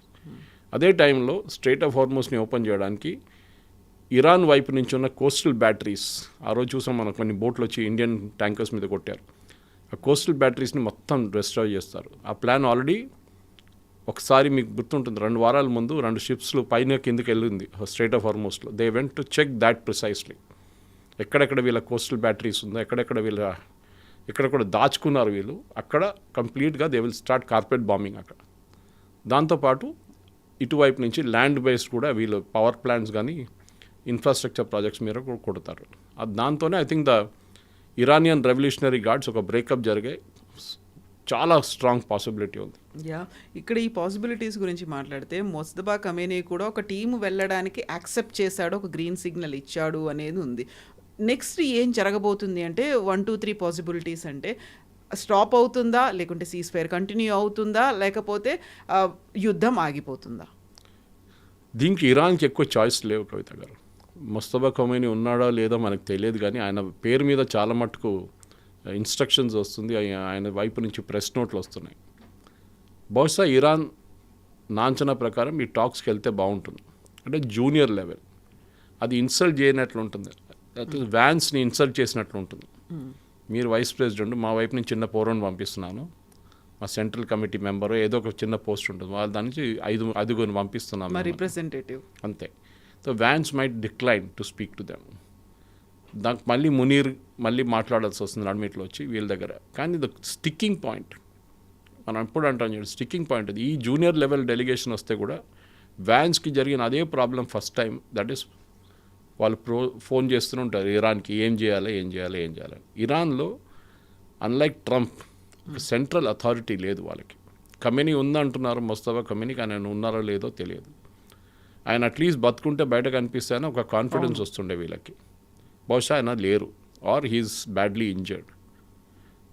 అదే టైంలో స్ట్రైట్ ఆఫ్ హార్మోస్ని ఓపెన్ చేయడానికి ఇరాన్ వైపు నుంచి ఉన్న కోస్టల్ బ్యాటరీస్, ఆ రోజు చూసాం మనం కొన్ని బోట్లు వచ్చి ఇండియన్ ట్యాంకర్స్ మీద కొట్టారు, ఆ కోస్టల్ బ్యాటరీస్ని మొత్తం డిస్ట్రాయ్ చేస్తారు. ఆ ప్లాన్ ఆల్రెడీ ఒకసారి మీకు గుర్తుంటుంది, 2 వారాల ముందు 2 షిప్స్లు పైన కిందకి వెళ్ళింది స్ట్రైట్ ఆఫ్ హార్మోస్లో. They went to check that precisely, ఎక్కడెక్కడ వీళ్ళ కోస్టల్ బ్యాటరీస్ ఉందో, ఎక్కడ కూడా దాచుకున్నారు వీళ్ళు, అక్కడ కంప్లీట్గా they will start carpet bombing అక్కడ. దాంతోపాటు ఇటువైపు నుంచి ల్యాండ్ బేస్డ్ కూడా వీళ్ళు పవర్ ప్లాంట్స్ కానీ ఇన్ఫ్రాస్ట్రక్చర్ ప్రాజెక్ట్స్ మీద కూడా కొడతారు. దాంతోనే I think the Iranian revolutionary guards ఒక బ్రేకప్ జరిగాయి, చాలా స్ట్రాంగ్ పాసిబిలిటీ ఉంది. ఇక్కడ ఈ పాసిబిలిటీస్ గురించి మాట్లాడితే మొస్తఫా ఖమేనీ కూడా ఒక టీము వెళ్ళడానికి యాక్సెప్ట్ చేశాడు, ఒక గ్రీన్ సిగ్నల్ ఇచ్చాడు అనేది ఉంది. నెక్స్ట్ ఏం జరగబోతుంది అంటే 1, 2, 3 పాసిబిలిటీస్ అంటే స్టాప్ అవుతుందా, లేకుంటే సీజ్ ఫైర్ కంటిన్యూ అవుతుందా, లేకపోతే యుద్ధం ఆగిపోతుందా? దీనికి ఇరాన్కి ఎక్కువ చాయిస్ లేవు కవిత గారు. మొస్తఫా ఖమేనీ ఉన్నాడా లేదా మనకు తెలియదు, కానీ ఆయన పేరు మీద చాలా మటుకు ఇన్స్ట్రక్షన్స్ వస్తుంది, ఆయన వైపు నుంచి ప్రెస్ నోట్లు వస్తున్నాయి. బహుశా ఇరాన్ నాంచనా ప్రకారం ఈ టాక్స్కి వెళ్తే బాగుంటుంది, అంటే జూనియర్ లెవెల్. అది ఇన్సల్ట్ చేయనట్లు ఉంటుంది, వ్యాన్స్ని ఇన్సల్ట్ చేసినట్లు ఉంటుంది. మీరు వైస్ ప్రెసిడెంట్, మా వైపు నుంచి చిన్న పోరాన్ని పంపిస్తున్నాను, మా సెంట్రల్ కమిటీ మెంబరు ఏదో ఒక చిన్న పోస్ట్ ఉంటుంది, వాళ్ళ దాని నుంచి 5 పంపిస్తున్నాము రిప్రజెంటేటివ్ అంతే. So Vance might decline to speak to them. దానికి మళ్ళీ మునీర్ మాట్లాడాల్సి వస్తుంది నడిమిట్లో వచ్చి వీళ్ళ దగ్గర. కానీ ద స్టిక్కింగ్ పాయింట్ మనం ఎప్పుడు అంటాం చూడండి, స్టిక్కింగ్ పాయింట్ అది. ఈ జూనియర్ లెవెల్ డెలిగేషన్ వస్తే కూడా వ్యాన్స్కి జరిగిన అదే problem first time, that is వాళ్ళు ఫోన్ చేస్తూనే ఉంటారు ఇరాన్కి, ఏం చేయాలి. ఇరాన్లో అన్లైక్ ట్రంప్ సెంట్రల్ అథారిటీ లేదు వాళ్ళకి. ఖమేనీ ఉందంటున్నారు, ముస్తఫా ఖమేనీ, కానీ ఆయన ఉన్నారో లేదో తెలియదు. ఆయన అట్లీస్ట్ బతుకుంటే బయట కనిపిస్తే ఒక కాన్ఫిడెన్స్ వస్తుండే వీళ్ళకి. బహుశా ఆయన లేరు, ఆర్ హీఈస్ బ్యాడ్లీ ఇంజర్డ్.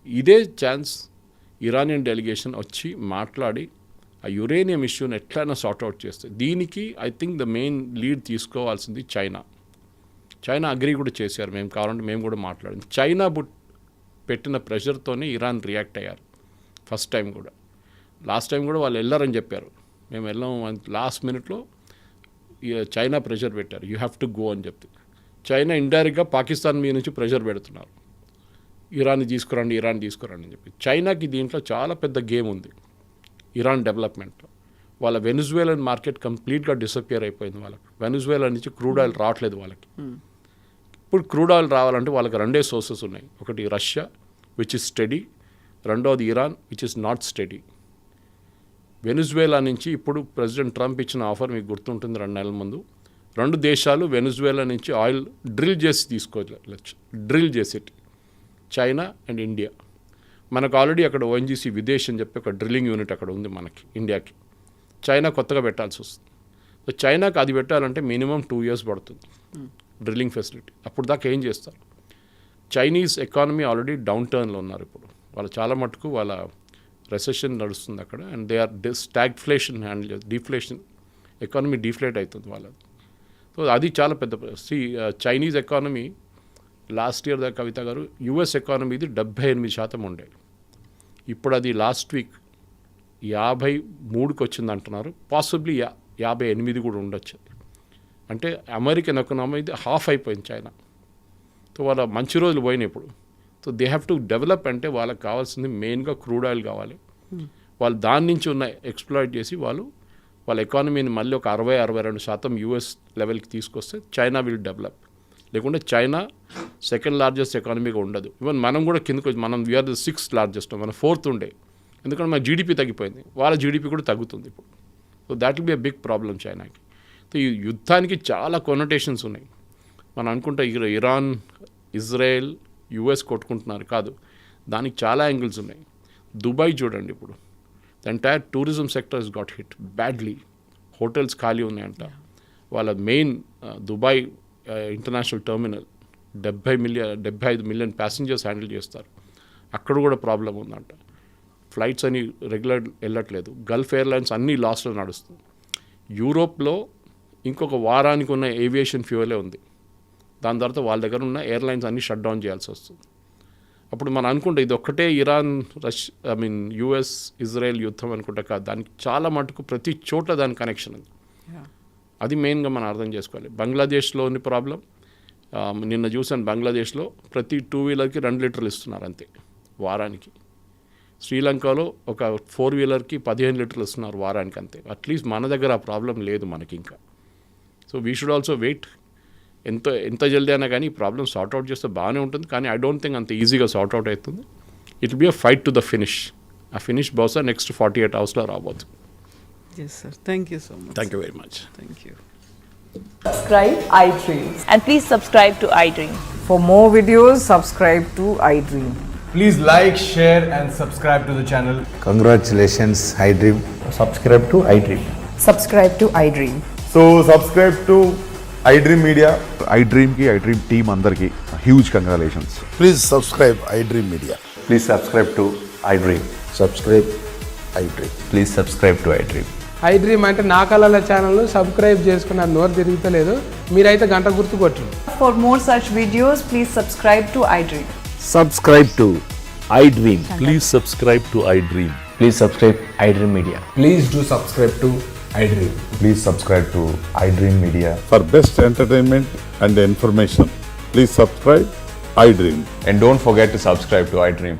ఇదే ఛాన్స్ ఇరానియన్ డెలిగేషన్ వచ్చి మాట్లాడి ఆ యురేనియం ఇష్యూని ఎట్లయినా సార్ట్అవుట్ చేస్తే, దీనికి I think the main lead తీసుకోవాల్సింది చైనా. చైనా అగ్రీ కూడా చేశారు, మేము కావాలంటే మేము కూడా మాట్లాడింది. చైనా పెట్టిన ప్రెషర్తోనే ఇరాన్ రియాక్ట్ అయ్యారు ఫస్ట్ టైం కూడా. లాస్ట్ టైం కూడా వాళ్ళు వెళ్ళారని చెప్పారు, మేము వెళ్ళాము. లాస్ట్ మినిట్లో చైనా ప్రెషర్ పెట్టారు, యూ హ్యావ్ టు గో అని చెప్పి. చైనా ఇండైరెక్ట్గా పాకిస్తాన్ మీద నుంచి ప్రెషర్ పెడుతున్నారు, ఇరాన్ తీసుకురండి అని చెప్పి. చైనాకి దీంట్లో చాలా పెద్ద గేమ్ ఉంది ఇరాన్ డెవలప్మెంట్లో. వాళ్ళ వెనిజువేలన్ మార్కెట్ కంప్లీట్గా డిసపియర్ అయిపోయింది. వాళ్ళకి వెనిజువేలా నుంచి క్రూడ్ ఆయిల్ రావట్లేదు వాళ్ళకి. ఇప్పుడు క్రూడ్ ఆయిల్ రావాలంటే వాళ్ళకి రెండే సోర్సెస్ ఉన్నాయి, ఒకటి రష్యా విచ్ ఇస్ స్టడీ, రెండవది Iran which is not study. Venezuela నుంచి ఇప్పుడు ప్రెసిడెంట్ ట్రంప్ ఇచ్చిన ఆఫర్ మీకు గుర్తుంటుంది, 2 నెలల ముందు 2 దేశాలు వెనిజువేలా నుంచి ఆయిల్ డ్రిల్ చేసి తీసుకోవచ్చు, డ్రిల్ చేసి, చైనా అండ్ ఇండియా. మనకు ఆల్రెడీ అక్కడ ఓఎన్జీసీ విదేశ్ అని చెప్పి ఒక డ్రిల్లింగ్ యూనిట్ అక్కడ ఉంది మనకి ఇండియాకి. చైనా కొత్తగా పెట్టాల్సి వస్తుంది. సో చైనాకి అది పెట్టాలంటే మినిమం 2 years పడుతుంది డ్రిల్లింగ్ ఫెసిలిటీ. అప్పుడు దాకా ఏం చేస్తారు? చైనీస్ ఎకానమీ ఆల్రెడీ డౌన్ టర్న్లో ఉన్నారు ఇప్పుడు. వాళ్ళు చాలా మటుకు వాళ్ళ రెసెషన్ నడుస్తుంది అక్కడ, and they are stagflation handle, deflation, economy deflate అవుతుంది వాళ్ళది. సో అది చాలా పెద్ద చైనీస్ ఎకానమీ లాస్ట్ ఇయర్ దా కవిత గారు యుఎస్ ఎకానమీది 78% ఉండే, ఇప్పుడు అది లాస్ట్ వీక్ 53కి వచ్చింది అంటున్నారు. పాసిబ్లీ 58 కూడా ఉండొచ్చు. అంటే అమెరికన్ ఎకానమీది హాఫ్ అయిపోయింది చైనా. సో వాళ్ళ మంచి రోజులు పోయినాయి ఇప్పుడు. So they have to develop. అంటే వాళ్ళకి కావాల్సింది మెయిన్గా క్రూడ్ ఆయిల్ కావాలి. వాళ్ళు దాని నుంచి ఉన్న ఎక్స్ప్లాయిట్ చేసి వాళ్ళ ఎకానమీని మళ్ళీ ఒక 60-62% యూఎస్ లెవెల్కి తీసుకొస్తే చైనా విల్ డెవలప్. లేకుంటే చైనా సెకండ్ లార్జెస్ట్ ఎకానమీగా ఉండదు. ఈవెన్ మనం కూడా కిందకి వచ్చి, మనం వీఆర్ ద 6th లార్జెస్ట్, మన 4th ఉండే. ఎందుకంటే మన జీడిపి తగ్గిపోయింది, వాళ్ళ జీడిపి కూడా తగ్గుతుంది ఇప్పుడు. So that will be a big problem చైనాకి. సో ఈ యుద్ధానికి చాలా కొనోటేషన్స్ ఉన్నాయి. మనం అనుకుంటే ఇరాన్, ఇజ్రాయెల్, యుఎస్ కొట్టుకుంటున్నారు కాదు, దానికి చాలా యాంగిల్స్ ఉన్నాయి. దుబాయ్ చూడండి, ఇప్పుడు the entire tourism sector is got hit badly. Hotels ఖాళీ ఉన్నాయంట. వాళ్ళ main Dubai international terminal 75 million passengers handle చేస్తారు, అక్కడ కూడా ప్రాబ్లం ఉందంట. ఫ్లైట్స్ అని రెగ్యులర్ వెళ్ళట్లేదు. గల్ఫ్ ఎయిర్లైన్స్ అన్నీ లాస్లో నడుస్తుంది. యూరోప్లో ఇంకొక వారానికి ఉన్న ఏవియేషన్ ఫ్యూయలే ఉంది. దాని తర్వాత వాళ్ళ దగ్గర ఉన్న ఎయిర్లైన్స్ అన్నీ షట్ డౌన్ చేయాల్సి వస్తుంది. అప్పుడు మనం అనుకుంటే ఇది ఒక్కటే ఇరాన్ యుఎస్ ఇజ్రాయెల్ యుద్ధం అనుకుంటా కాదు, దానికి చాలా మటుకు ప్రతి చోట దాని కనెక్షన్ ఉంది. అది మెయిన్గా మనం అర్థం చేసుకోవాలి. బంగ్లాదేశ్లో ఉన్న ప్రాబ్లం, నిన్న చూసాను, బంగ్లాదేశ్లో ప్రతి 2 వీలర్కి 2 లీటర్లు ఇస్తున్నారు అంతే వారానికి. శ్రీలంకలో ఒక 4 వీలర్కి 15 లీటర్లు ఇస్తున్నారు వారానికి అంతే. అట్లీస్ట్ మన దగ్గర ఆ ప్రాబ్లం లేదు మనకి ఇంకా. So we should also wait. ఎంత జల్దీ అయినా కానీ ఈ ప్రాబ్లమ్ సార్ట్అవుట్ చేస్తే బాగానే ఉంటుంది, కానీ ఐ డోంట్ థింక్ అంత ఈజీగా సార్ట్అవుట్ అవుతుంది. It will be a fight to the finish. ఆ ఫినిష్ బహుశా నెక్స్ట్ 48 hours రాబోతుంది. Yes, sir. Thank you so much. Thank you very much. Thank you. Subscribe iDream. And please subscribe to iDream. For more videos, subscribe to iDream. Please like, share and subscribe to the channel. Congratulations, iDream. Subscribe to iDream. Subscribe to iDream. So subscribe to iDream Media. iDream ki, iDream team అందరికి huge congratulations. Please subscribe iDream Media. Please subscribe to iDream. Subscribe iDream. Please subscribe to iDream. iDream అంటే నా కళల channel subscribe చేసుకున్న నోరు తిరుగుతలేదు, మీరైతే గంట గుర్తు కొట్టండి. For more such videos, please subscribe to iDream. Subscribe to iDream. Please subscribe to iDream. Please subscribe iDream Media. Please do subscribe to iDream. Please subscribe to iDream Media. For best entertainment and information, please subscribe iDream. And don't forget to subscribe to iDream.